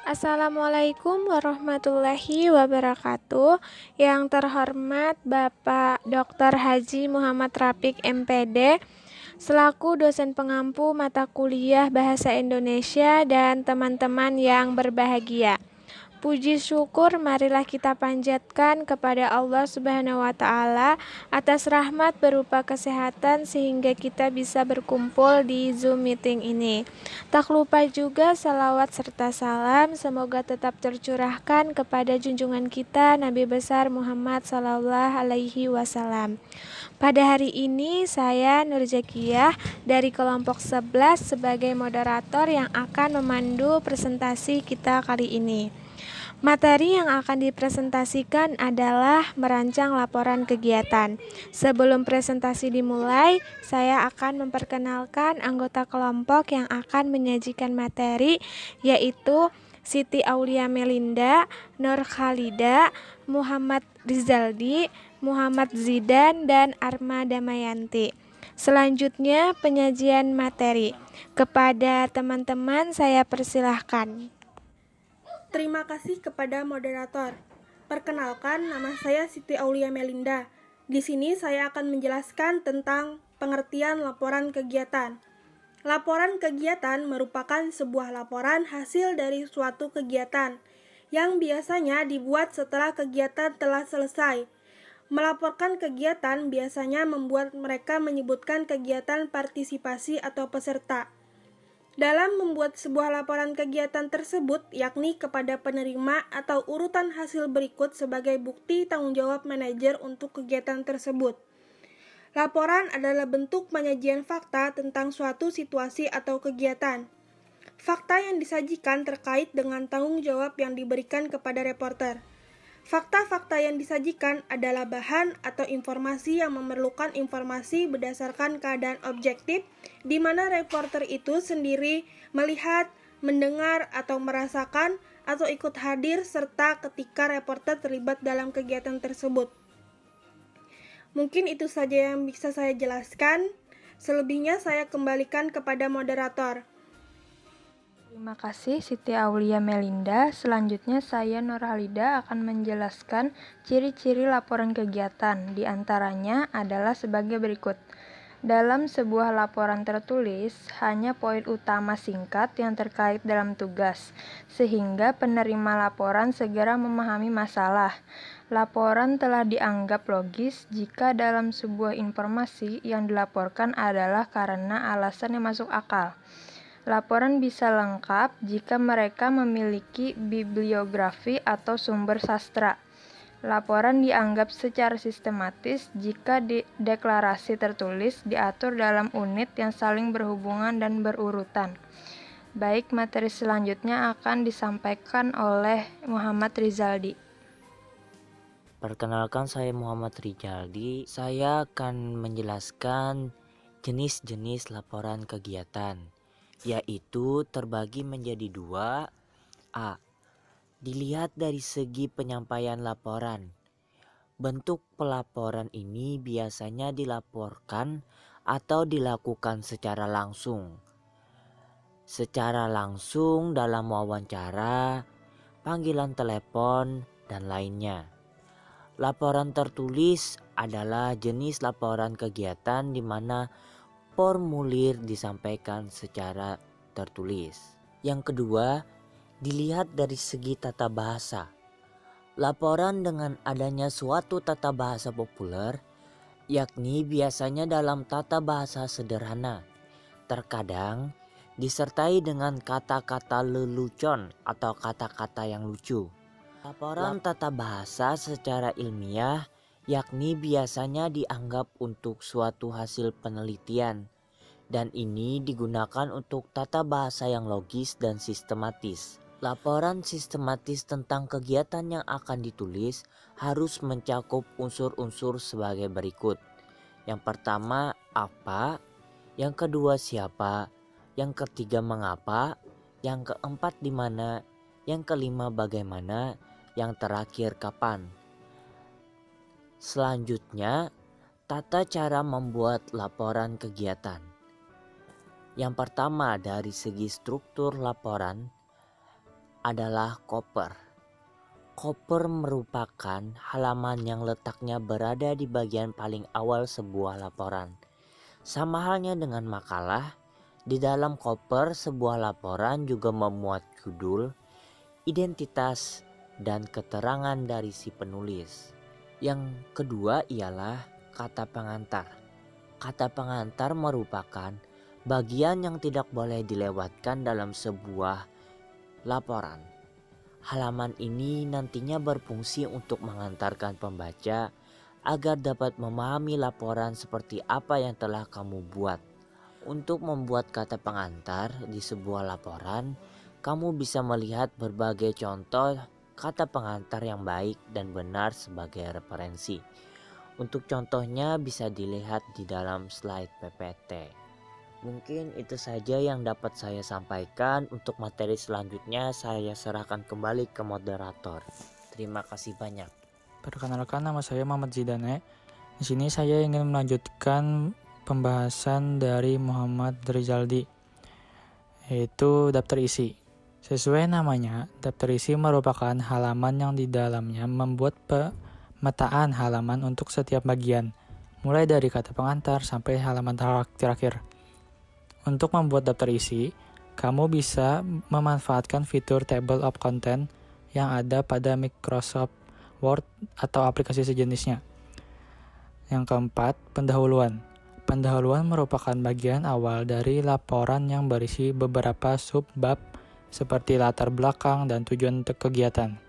Assalamualaikum warahmatullahi wabarakatuh. Yang terhormat Bapak Dr. Haji Muhammad Rafiq MPD selaku dosen pengampu mata kuliah Bahasa Indonesia dan teman-teman yang berbahagia. Puji syukur marilah kita panjatkan kepada Allah Subhanahu wa taala atas rahmat berupa kesehatan sehingga kita bisa berkumpul di Zoom meeting ini. Tak lupa juga salawat serta salam semoga tetap tercurahkan kepada junjungan kita Nabi besar Muhammad sallallahu alaihi wasallam. Pada hari ini saya Nur Zakiyah dari kelompok 11 sebagai moderator yang akan memandu presentasi kita kali ini. Materi yang akan dipresentasikan adalah merancang laporan kegiatan. Sebelum presentasi dimulai, saya akan memperkenalkan anggota kelompok yang akan menyajikan materi, yaitu Siti Aulia Melinda, Nur Khalida, Muhammad Rizaldi, Muhammad Zidan, dan Arma Damayanti. Selanjutnya penyajian materi. Kepada teman-teman saya persilahkan. Terima kasih kepada moderator. Perkenalkan, nama saya Siti Aulia Melinda. Di sini saya akan menjelaskan tentang pengertian laporan kegiatan. Laporan kegiatan merupakan sebuah laporan hasil dari suatu kegiatan yang biasanya dibuat setelah kegiatan telah selesai. Melaporkan kegiatan biasanya membuat mereka menyebutkan kegiatan partisipasi atau peserta. Dalam membuat sebuah laporan kegiatan tersebut, yakni kepada penerima atau urutan hasil berikut sebagai bukti tanggung jawab manajer untuk kegiatan tersebut. Laporan adalah bentuk penyajian fakta tentang suatu situasi atau kegiatan. Fakta yang disajikan terkait dengan tanggung jawab yang diberikan kepada reporter. Fakta-fakta yang disajikan adalah bahan atau informasi yang memerlukan informasi berdasarkan keadaan objektif, di mana reporter itu sendiri melihat, mendengar, atau merasakan, atau ikut hadir serta ketika reporter terlibat dalam kegiatan tersebut. Mungkin itu saja yang bisa saya jelaskan. Selebihnya saya kembalikan kepada moderator. Terima kasih Siti Aulia Melinda. Selanjutnya saya Nur Halida akan menjelaskan ciri-ciri laporan kegiatan. Di antaranya adalah sebagai berikut. Dalam sebuah laporan tertulis, hanya poin utama singkat yang terkait dalam tugas, sehingga penerima laporan segera memahami masalah. Laporan telah dianggap logis jika dalam sebuah informasi yang dilaporkan adalah karena alasan yang masuk akal. Laporan bisa lengkap jika mereka memiliki bibliografi atau sumber sastra. Laporan dianggap secara sistematis jika deklarasi tertulis diatur dalam unit yang saling berhubungan dan berurutan. Baik, materi selanjutnya akan disampaikan oleh Muhammad Rizaldi. Perkenalkan, saya Muhammad Rizaldi. Saya akan menjelaskan jenis-jenis laporan kegiatan, yaitu terbagi menjadi dua. A. Dilihat dari segi penyampaian laporan. Bentuk pelaporan ini biasanya dilaporkan atau dilakukan secara langsung. Secara langsung dalam wawancara, panggilan telepon, dan lainnya. Laporan tertulis adalah jenis laporan kegiatan di mana formulir disampaikan secara tertulis. Yang kedua, dilihat dari segi tata bahasa. Laporan dengan adanya suatu tata bahasa populer, yakni biasanya dalam tata bahasa sederhana, terkadang disertai dengan kata-kata lelucon atau kata-kata yang lucu. Laporan tata bahasa secara ilmiah yakni biasanya dianggap untuk suatu hasil penelitian, dan ini digunakan untuk tata bahasa yang logis dan sistematis. Laporan sistematis tentang kegiatan yang akan ditulis harus mencakup unsur-unsur sebagai berikut. Yang pertama, apa? Yang kedua, siapa? Yang ketiga, mengapa? Yang keempat, di mana? Yang kelima, bagaimana? Yang terakhir, kapan? Selanjutnya, tata cara membuat laporan kegiatan. Yang pertama, dari segi struktur laporan, adalah koper. Koper merupakan halaman yang letaknya berada di bagian paling awal sebuah laporan. Sama halnya dengan makalah, di dalam koper sebuah laporan juga memuat judul, identitas, dan keterangan dari si penulis. Yang kedua ialah kata pengantar. Kata pengantar merupakan bagian yang tidak boleh dilewatkan dalam sebuah laporan. Halaman ini nantinya berfungsi untuk mengantarkan pembaca agar dapat memahami laporan seperti apa yang telah kamu buat. Untuk membuat kata pengantar di sebuah laporan, kamu bisa melihat berbagai contoh kata pengantar yang baik dan benar sebagai referensi. Untuk contohnya bisa dilihat di dalam slide PPT. Mungkin itu saja yang dapat saya sampaikan. Untuk materi selanjutnya saya serahkan kembali ke moderator. Terima kasih banyak. Perkenalkan, nama saya Muhammad Zidane. Di sini saya ingin melanjutkan pembahasan dari Muhammad Rizaldi, yaitu daftar isi. Sesuai namanya, daftar isi merupakan halaman yang di dalamnya membuat pemetaan halaman untuk setiap bagian, mulai dari kata pengantar sampai halaman terakhir. Untuk membuat daftar isi, kamu bisa memanfaatkan fitur Table of Content yang ada pada Microsoft Word atau aplikasi sejenisnya. Yang keempat, pendahuluan. Pendahuluan merupakan bagian awal dari laporan yang berisi beberapa sub-bab seperti latar belakang dan tujuan kegiatan.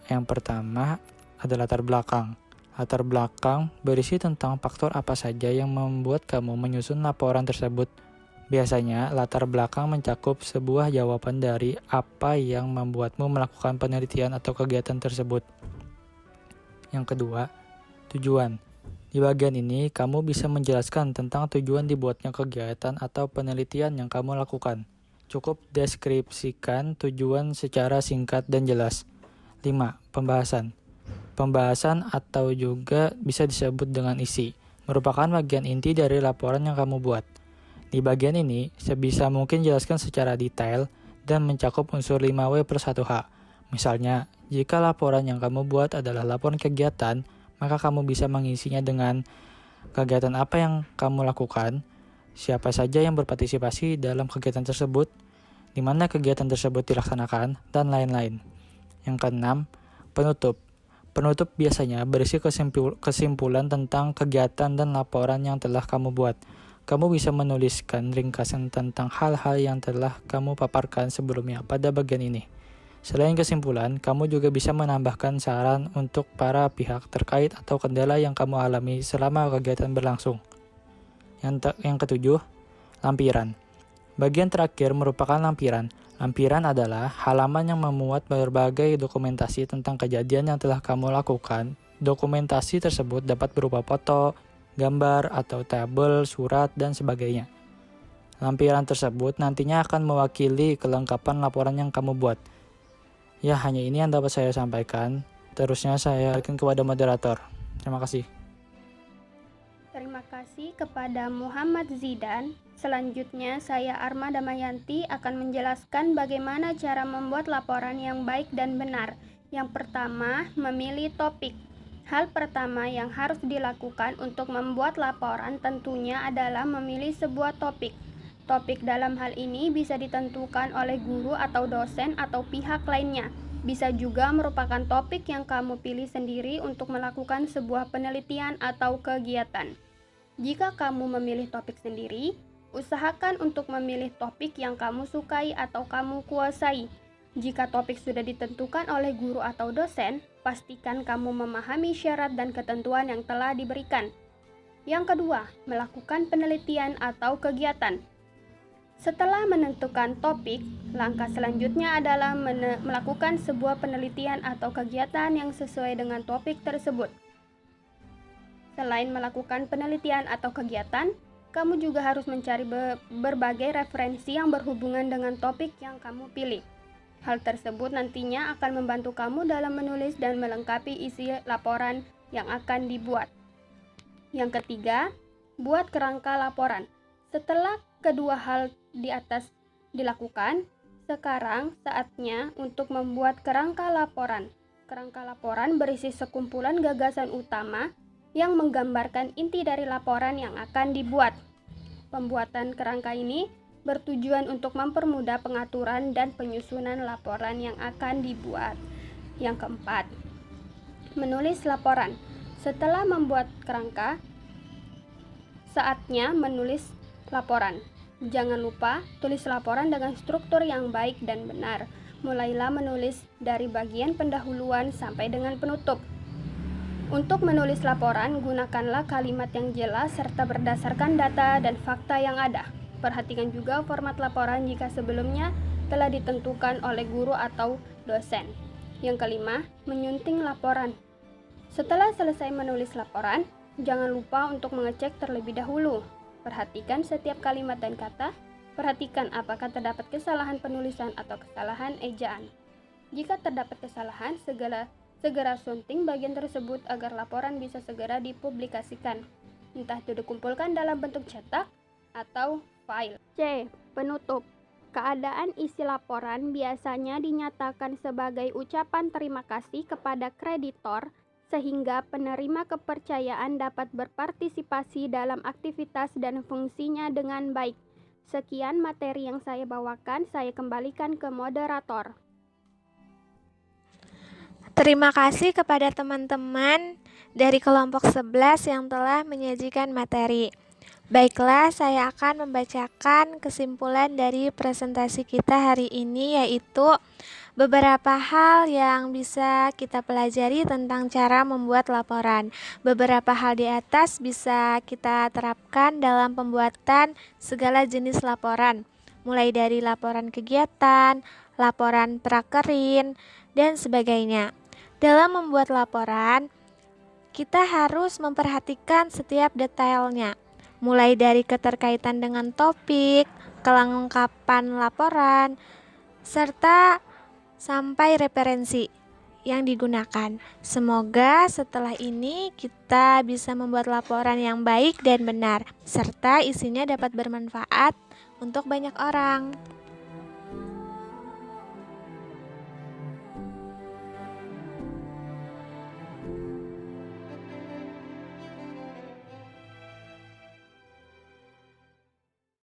Yang pertama ada latar belakang. Latar belakang berisi tentang faktor apa saja yang membuat kamu menyusun laporan tersebut. Biasanya, latar belakang mencakup sebuah jawaban dari apa yang membuatmu melakukan penelitian atau kegiatan tersebut. Yang kedua, tujuan. Di bagian ini, kamu bisa menjelaskan tentang tujuan dibuatnya kegiatan atau penelitian yang kamu lakukan. Cukup deskripsikan tujuan secara singkat dan jelas. 5. Pembahasan. Pembahasan atau juga bisa disebut dengan isi, merupakan bagian inti dari laporan yang kamu buat. Di bagian ini, sebisa mungkin jelaskan secara detail dan mencakup unsur 5W+1H. Misalnya, jika laporan yang kamu buat adalah laporan kegiatan, maka kamu bisa mengisinya dengan kegiatan apa yang kamu lakukan, siapa saja yang berpartisipasi dalam kegiatan tersebut, di mana kegiatan tersebut dilaksanakan, dan lain-lain. Yang keenam, penutup. Penutup biasanya berisi kesimpulan tentang kegiatan dan laporan yang telah kamu buat. Kamu bisa menuliskan ringkasan tentang hal-hal yang telah kamu paparkan sebelumnya pada bagian ini. Selain kesimpulan, kamu juga bisa menambahkan saran untuk para pihak terkait atau kendala yang kamu alami selama kegiatan berlangsung. Yang ketujuh, lampiran. Bagian terakhir merupakan lampiran. Lampiran adalah halaman yang memuat berbagai dokumentasi tentang kejadian yang telah kamu lakukan. Dokumentasi tersebut dapat berupa foto, gambar, atau tabel, surat, dan sebagainya. Lampiran tersebut nantinya akan mewakili kelengkapan laporan yang kamu buat. Ya, hanya ini yang dapat saya sampaikan. Terusnya saya berikan kepada moderator. Terima kasih. Terima kasih kepada Muhammad Zidan. Selanjutnya saya Arma Damayanti akan menjelaskan bagaimana cara membuat laporan yang baik dan benar. Yang pertama, memilih topik. Hal pertama yang harus dilakukan untuk membuat laporan tentunya adalah memilih sebuah topik. Topik dalam hal ini bisa ditentukan oleh guru atau dosen atau pihak lainnya. Bisa juga merupakan topik yang kamu pilih sendiri untuk melakukan sebuah penelitian atau kegiatan. Jika kamu memilih topik sendiri, usahakan untuk memilih topik yang kamu sukai atau kamu kuasai. Jika topik sudah ditentukan oleh guru atau dosen, pastikan kamu memahami syarat dan ketentuan yang telah diberikan. Yang kedua, melakukan penelitian atau kegiatan. Setelah menentukan topik, langkah selanjutnya adalah melakukan sebuah penelitian atau kegiatan yang sesuai dengan topik tersebut. Selain melakukan penelitian atau kegiatan, kamu juga harus mencari berbagai referensi yang berhubungan dengan topik yang kamu pilih. Hal tersebut nantinya akan membantu kamu dalam menulis dan melengkapi isi laporan yang akan dibuat. Yang ketiga, buat kerangka laporan. Setelah kedua hal di atas dilakukan, Sekarang saatnya untuk membuat kerangka laporan. Kerangka laporan berisi sekumpulan gagasan utama yang menggambarkan inti dari laporan yang akan dibuat. Pembuatan kerangka ini bertujuan untuk mempermudah pengaturan dan penyusunan laporan yang akan dibuat. Yang keempat, menulis laporan. Setelah membuat kerangka, saatnya menulis laporan. Jangan lupa tulis laporan dengan struktur yang baik dan benar. Mulailah menulis dari bagian pendahuluan sampai dengan penutup. Untuk menulis laporan, gunakanlah kalimat yang jelas serta berdasarkan data dan fakta yang ada. Perhatikan juga format laporan jika sebelumnya telah ditentukan oleh guru atau dosen. Yang kelima, menyunting laporan. Setelah selesai menulis laporan, jangan lupa untuk mengecek terlebih dahulu. Perhatikan setiap kalimat dan kata. Perhatikan apakah terdapat kesalahan penulisan atau kesalahan ejaan. Jika terdapat kesalahan, segera sunting bagian tersebut agar laporan bisa segera dipublikasikan. Entah itu dikumpulkan dalam bentuk cetak atau file. C. Penutup. Keadaan isi laporan biasanya dinyatakan sebagai ucapan terima kasih kepada kreditor sehingga penerima kepercayaan dapat berpartisipasi dalam aktivitas dan fungsinya dengan baik. Sekian materi yang saya bawakan, saya kembalikan ke moderator. Terima kasih kepada teman-teman dari kelompok 11 yang telah menyajikan materi. Baiklah, saya akan membacakan kesimpulan dari presentasi kita hari ini, yaitu beberapa hal yang bisa kita pelajari tentang cara membuat laporan. Beberapa hal di atas bisa kita terapkan dalam pembuatan segala jenis laporan, mulai dari laporan kegiatan, laporan prakerin, dan sebagainya. Dalam membuat laporan, kita harus memperhatikan setiap detailnya, mulai dari keterkaitan dengan topik, kelengkapan laporan, serta sampai referensi yang digunakan. Semoga setelah ini kita bisa membuat laporan yang baik dan benar, serta isinya dapat bermanfaat untuk banyak orang.